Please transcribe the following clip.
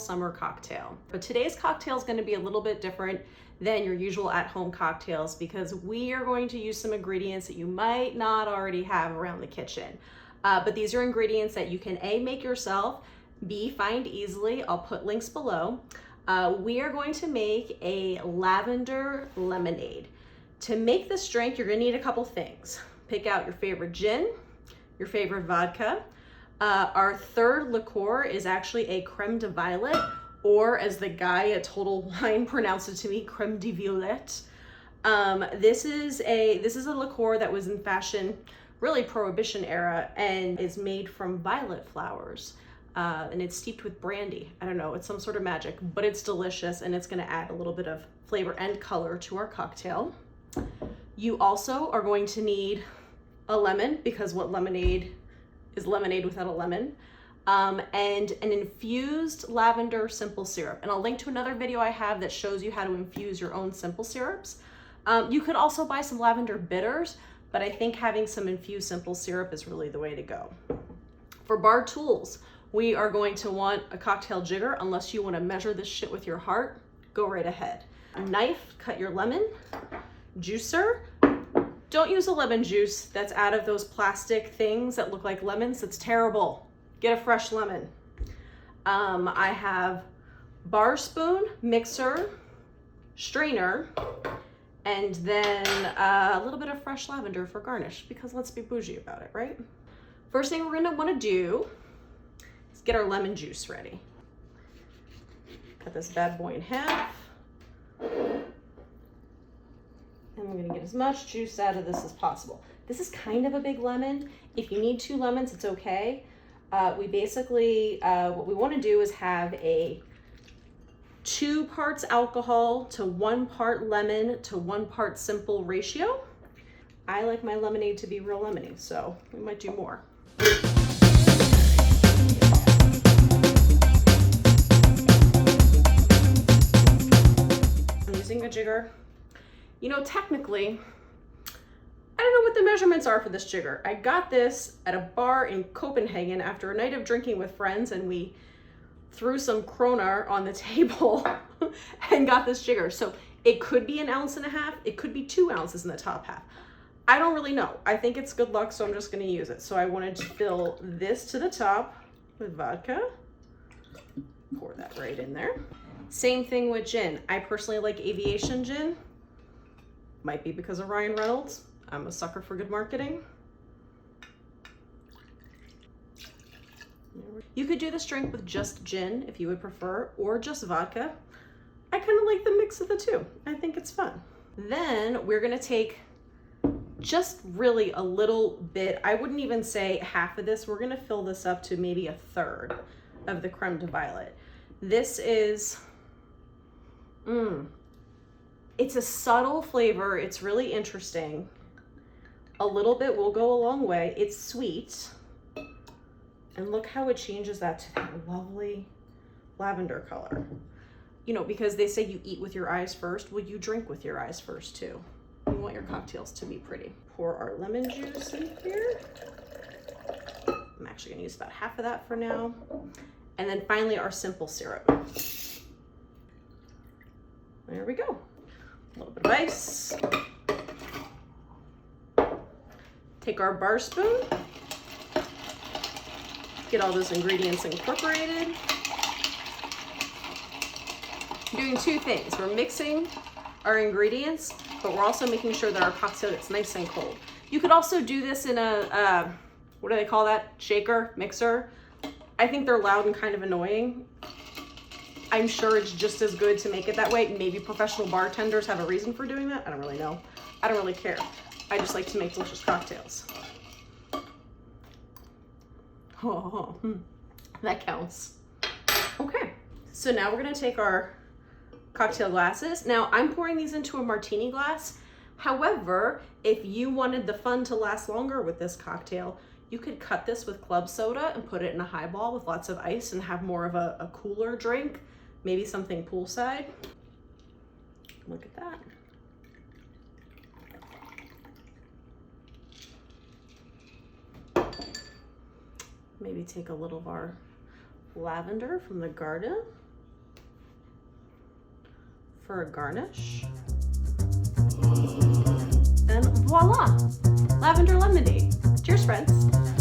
summer cocktail. But today's cocktail is going to be a little bit different than your usual at-home cocktails because we are going to use some ingredients that you might not already have around the kitchen. But these are ingredients that you can A, make yourself, B, find easily. I'll put links below. We are going to make a lavender lemonade. To make this drink, you're gonna need a couple things. Pick out your favorite gin, your favorite vodka. Our third liqueur is actually a Creme de Violette, or as the guy at Total Wine pronounced it to me, Creme de Violette. This is a liqueur that was in fashion, really Prohibition era, and is made from violet flowers. And it's steeped with brandy. I don't know, it's some sort of magic, but it's delicious and it's gonna add a little bit of flavor and color to our cocktail. You also are going to need a lemon, because what lemonade is lemonade without a lemon, and an infused lavender simple syrup. And I'll link to another video I have that shows you how to infuse your own simple syrups. You could also buy some lavender bitters, but I think having some infused simple syrup is really the way to go. For bar tools, we are going to want a cocktail jigger. Unless you want to measure this shit with your heart, go right ahead. A knife, cut your lemon. Juicer, don't use a lemon juice that's out of those plastic things that look like lemons. It's terrible. Get a fresh lemon. I have bar spoon, mixer, strainer, and then a little bit of fresh lavender for garnish, because let's be bougie about it, right? First thing we're gonna wanna do is get our lemon juice ready. Cut this bad boy in half. And we're gonna get as much juice out of this as possible. This is kind of a big lemon. If you need 2 lemons, it's okay. We basically, what we wanna do is have a 2 parts alcohol to 1 part lemon to 1 part simple ratio. I like my lemonade to be real lemony, so we might do more. I'm using a jigger. You know, technically, I don't know what the measurements are for this jigger. I got this at a bar in Copenhagen after a night of drinking with friends, and we threw some kroner on the table and got this jigger. So it could be 1.5 ounces, it could be 2 ounces in the top half. I don't really know. I think it's good luck, so I'm just gonna use it. So I wanted to fill this to the top with vodka. Pour that right in there. Same thing with gin. I personally like Aviation gin. Might be because of Ryan Reynolds. I'm a sucker for good marketing. You could do this drink with just gin if you would prefer, or just vodka. I kind of like the mix of the two. I think it's fun. Then we're gonna take just really a little bit. I wouldn't even say half of this. We're gonna fill this up to maybe 1/3 of the Creme de Violette. This is, it's a subtle flavor. It's really interesting. A little bit will go a long way. It's sweet. And look how it changes that to that lovely lavender color. You know, because they say you eat with your eyes first. Well, you drink with your eyes first too. You want your cocktails to be pretty. Pour our lemon juice in here. I'm actually gonna use about half of that for now. And then finally our simple syrup. There we go. A little bit of ice. Take our bar spoon. Get all those ingredients incorporated. Doing 2 things. We're mixing our ingredients, but we're also making sure that our cocktail gets nice and cold. You could also do this in a, what do they call that? Shaker, mixer. I think they're loud and kind of annoying. I'm sure it's just as good to make it that way. Maybe professional bartenders have a reason for doing that. I don't really know. I don't really care. I just like to make delicious cocktails. Oh, that counts. Okay, so now we're gonna take our cocktail glasses. Now I'm pouring these into a martini glass. However, if you wanted the fun to last longer with this cocktail, you could cut this with club soda and put it in a highball with lots of ice and have more of a cooler drink, maybe something poolside. Look at that. Maybe take a little of our lavender from the garden. for a garnish. And voila, lavender lemonade. Cheers, friends.